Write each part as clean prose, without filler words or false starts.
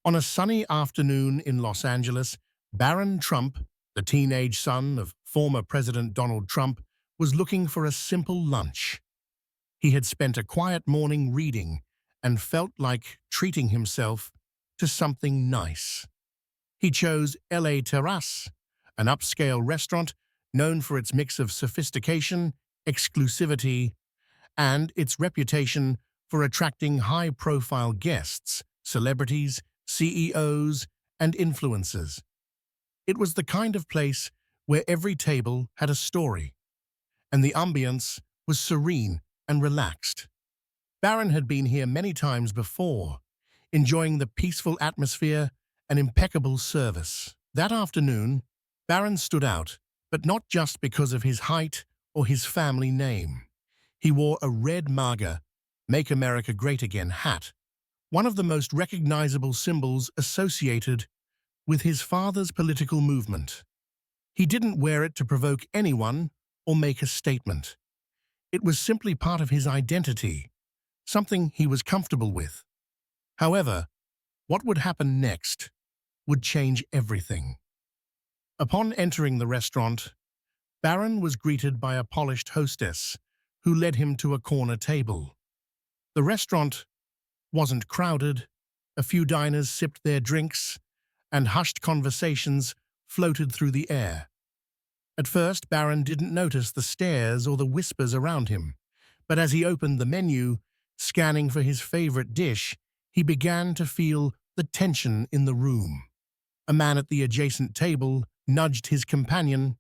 On a sunny afternoon in Los Angeles, Barron Trump, the teenage son of former President Donald Trump, was looking for a simple lunch. He had spent a quiet morning reading and felt like treating himself to something nice. He chose LA Terrace, an upscale restaurant known for its mix of sophistication, exclusivity, and its reputation for attracting high-profile guests, celebrities, CEOs, and influencers. It was the kind of place where every table had a story, and the ambience was serene and relaxed. Barron had been here many times before, enjoying the peaceful atmosphere and impeccable service. That afternoon, Barron stood out, but not just because of his height or his family name. He wore a red MAGA, Make America Great Again hat, one of the most recognizable symbols associated with his father's political movement. He didn't wear it to provoke anyone or make a statement. It was simply part of his identity, something he was comfortable with. However, what would happen next would change everything. Upon entering the restaurant, Barron was greeted by a polished hostess who led him to a corner table. The restaurant wasn't crowded, a few diners sipped their drinks, and hushed conversations floated through the air. At first, Barron didn't notice the stares or the whispers around him, but as he opened the menu, scanning for his favorite dish, he began to feel the tension in the room. A man at the adjacent table nudged his companion.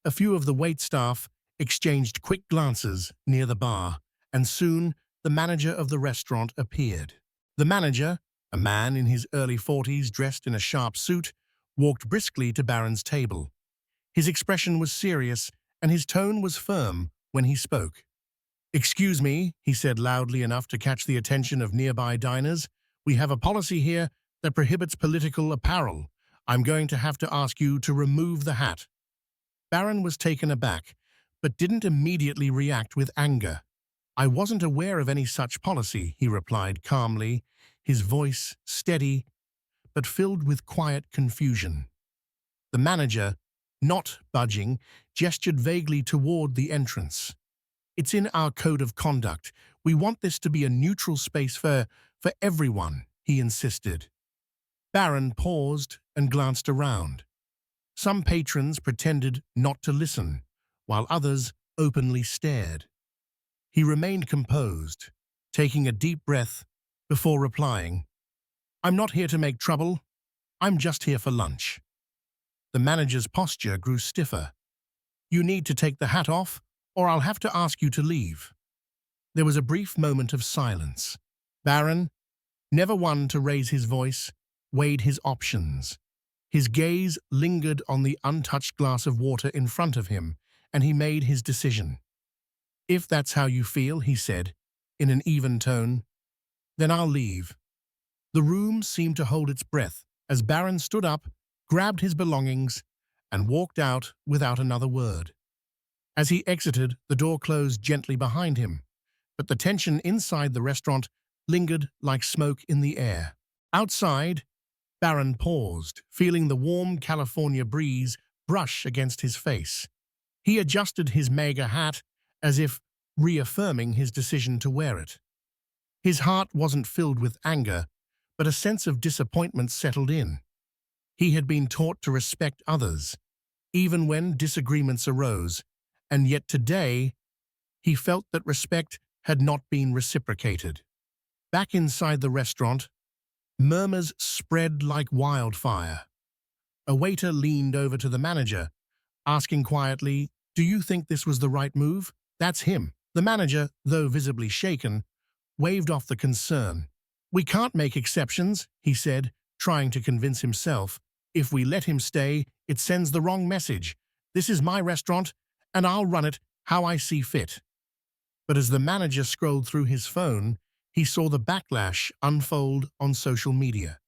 A few of the waitstaff exchanged quick glances near the bar, and soon the manager of the restaurant appeared. The manager, a man in his early 40s dressed in a sharp suit, walked briskly to Barron's table. His expression was serious, and his tone was firm when he spoke. "Excuse me," he said loudly enough to catch the attention of nearby diners. "We have a policy here that prohibits political apparel. I'm going to have to ask you to remove the hat." Barron was taken aback, but didn't immediately react with anger. "I wasn't aware of any such policy," he replied calmly, his voice steady, but filled with quiet confusion. The manager, not budging, gestured vaguely toward the entrance. "It's in our code of conduct. We want this to be a neutral space for everyone," he insisted. Barron paused and glanced around. Some patrons pretended not to listen, while others openly stared. He remained composed, taking a deep breath before replying, "I'm not here to make trouble. I'm just here for lunch." The manager's posture grew stiffer. "You need to take the hat off, or I'll have to ask you to leave." There was a brief moment of silence. Barron, never one to raise his voice, weighed his options. His gaze lingered on the untouched glass of water in front of him, and he made his decision. "If that's how you feel," he said, in an even tone, "then I'll leave." The room seemed to hold its breath as Barron stood up, grabbed his belongings, and walked out without another word. As he exited, the door closed gently behind him, but the tension inside the restaurant lingered like smoke in the air. Outside, Barron paused, feeling the warm California breeze brush against his face. He adjusted his MAGA hat as if reaffirming his decision to wear it. His heart wasn't filled with anger, but a sense of disappointment settled in. He had been taught to respect others, even when disagreements arose, and yet today he felt that respect had not been reciprocated. Back inside the restaurant, murmurs spread like wildfire. A waiter leaned over to the manager, asking quietly, "Do you think this was the right move?" "That's him." The manager, though visibly shaken, waved off the concern. "We can't make exceptions," he said, trying to convince himself. "If we let him stay, it sends the wrong message. This is my restaurant, and I'll run it how I see fit." But as the manager scrolled through his phone, he saw the backlash unfold on social media.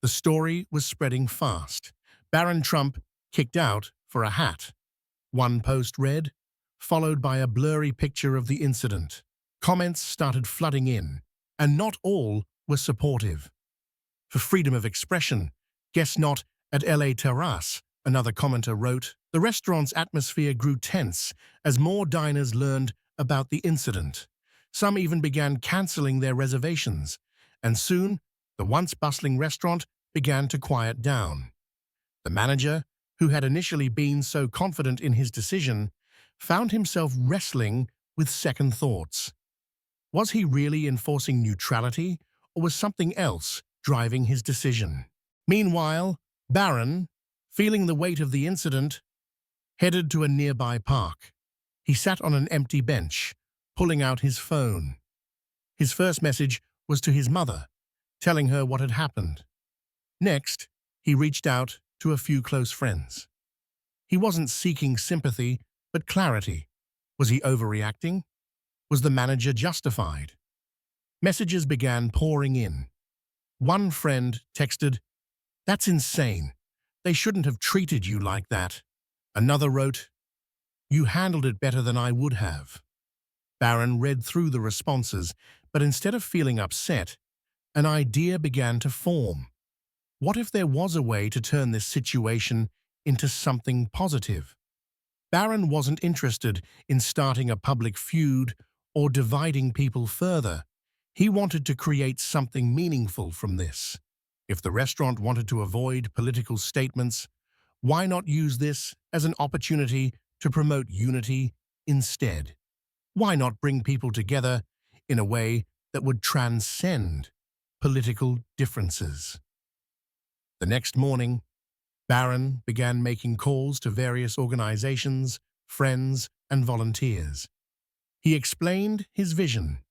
The story was spreading fast. Barron Trump kicked out for a hat. One post read, followed by a blurry picture of the incident. Comments started flooding in, and not all were supportive. for freedom of expression. Guess not at LA Terrace, another commenter wrote. The restaurant's atmosphere grew tense as more diners learned about the incident. Some even began canceling their reservations, and soon the once bustling restaurant began to quiet down. The manager, who had initially been so confident in his decision, found himself wrestling with second thoughts. Was he really enforcing neutrality, or was something else driving his decision? Meanwhile, Barron, feeling the weight of the incident, headed to a nearby park. He sat on an empty bench, pulling out his phone. His first message was to his mother, telling her what had happened. Next, he reached out to a few close friends. He wasn't seeking sympathy, but clarity. Was he overreacting? Was the manager justified? Messages began pouring in. One friend texted, "That's insane. They shouldn't have treated you like that." Another wrote, "You handled it better than I would have." Barron read through the responses, but instead of feeling upset, an idea began to form. What if there was a way to turn this situation into something positive? Barron wasn't interested in starting a public feud or dividing people further. He wanted to create something meaningful from this. If the restaurant wanted to avoid political statements, why not use this as an opportunity to promote unity instead? Why not bring people together in a way that would transcend political differences? The next morning, Barron began making calls to various organizations, friends, and volunteers. He explained his vision,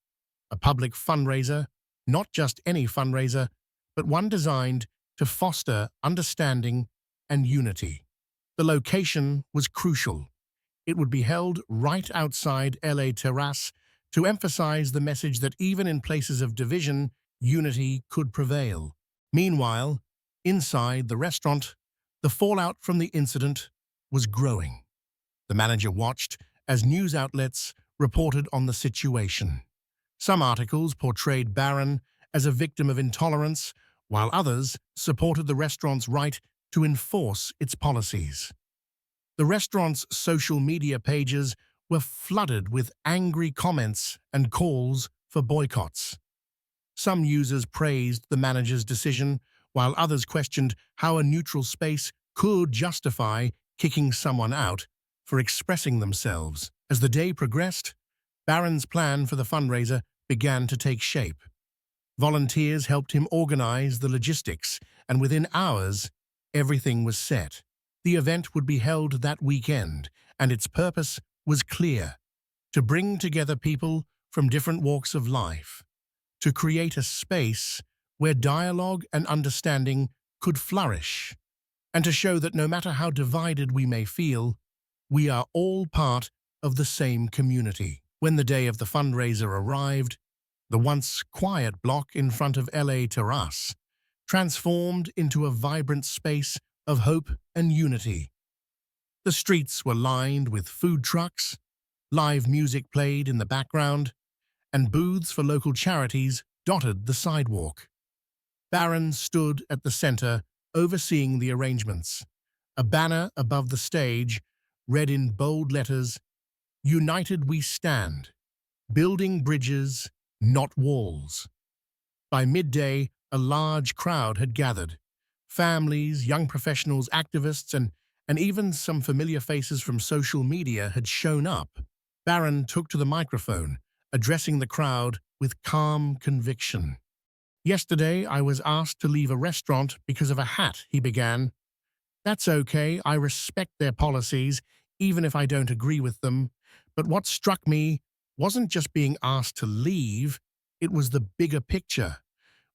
a public fundraiser, not just any fundraiser, but one designed to foster understanding and unity. The location was crucial. It would be held right outside LA Terrace to emphasize the message that even in places of division, unity could prevail. Meanwhile, inside the restaurant, the fallout from the incident was growing. The manager watched as news outlets reported on the situation. Some articles portrayed Barron as a victim of intolerance, while others supported the restaurant's right to enforce its policies. The restaurant's social media pages were flooded with angry comments and calls for boycotts. Some users praised the manager's decision, while others questioned how a neutral space could justify kicking someone out for expressing themselves. As the day progressed, Barron's plan for the fundraiser began to take shape. Volunteers helped him organize the logistics, and within hours, everything was set. The event would be held that weekend, and its purpose was clear: to bring together people from different walks of life, to create a space where dialogue and understanding could flourish, and to show that no matter how divided we may feel, we are all part of the same community. When the day of the fundraiser arrived, the once quiet block in front of LA Terrace transformed into a vibrant space of hope and unity. The streets were lined with food trucks, live music played in the background, and booths for local charities dotted the sidewalk. Barron stood at the center, overseeing the arrangements. A banner above the stage read in bold letters, "United we stand, building bridges, not walls." By midday, a large crowd had gathered. Families, young professionals, activists, and even some familiar faces from social media had shown up. Barron took to the microphone, addressing the crowd with calm conviction. "Yesterday, I was asked to leave a restaurant because of a hat," he began. "That's okay, I respect their policies, even if I don't agree with them. But what struck me wasn't just being asked to leave, it was the bigger picture.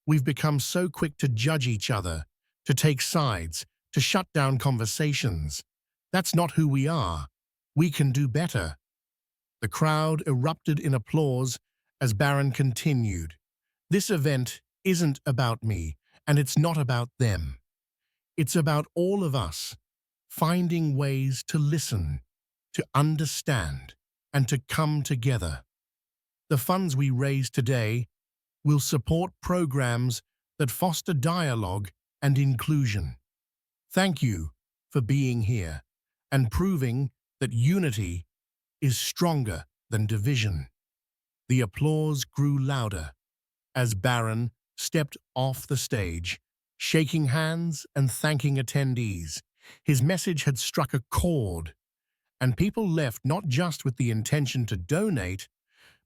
We've become so quick to judge each other, to take sides, to shut down conversations. That's not who we are. We can do better." The crowd erupted in applause as Barron continued. "This event isn't about me, and it's not about them. It's about all of us, finding ways to listen, to understand, and to come together. The funds we raise today will support programs that foster dialogue and inclusion. Thank you for being here and proving that unity is stronger than division. The applause grew louder as Barron stepped off the stage, shaking hands and thanking attendees. His message had struck a chord, and people left not just with the intention to donate,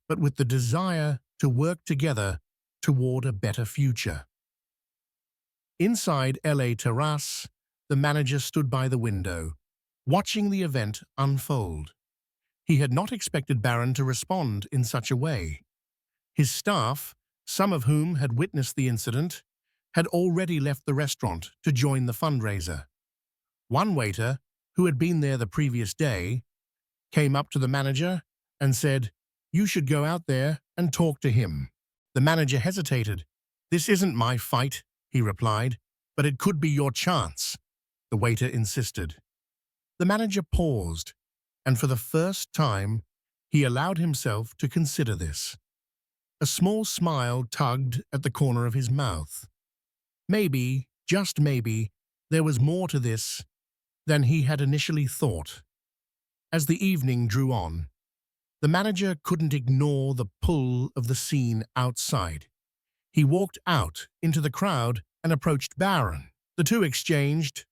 but with the desire to work together toward a better future. Inside LA Terrace, the manager stood by the window, watching the event unfold. He had not expected Barron to respond in such a way. His staff, some of whom had witnessed the incident, had already left the restaurant to join the fundraiser. One waiter, who had been there the previous day, came up to the manager and said, "You should go out there and talk to him." The manager hesitated. "This isn't my fight," he replied, "but it could be your chance," the waiter insisted. The manager paused, and for the first time, he allowed himself to consider this. A small smile tugged at the corner of his mouth. Maybe, just maybe, there was more to this than he had initially thought. As the evening drew on, the manager couldn't ignore the pull of the scene outside. He walked out into the crowd and approached Barron. The two exchanged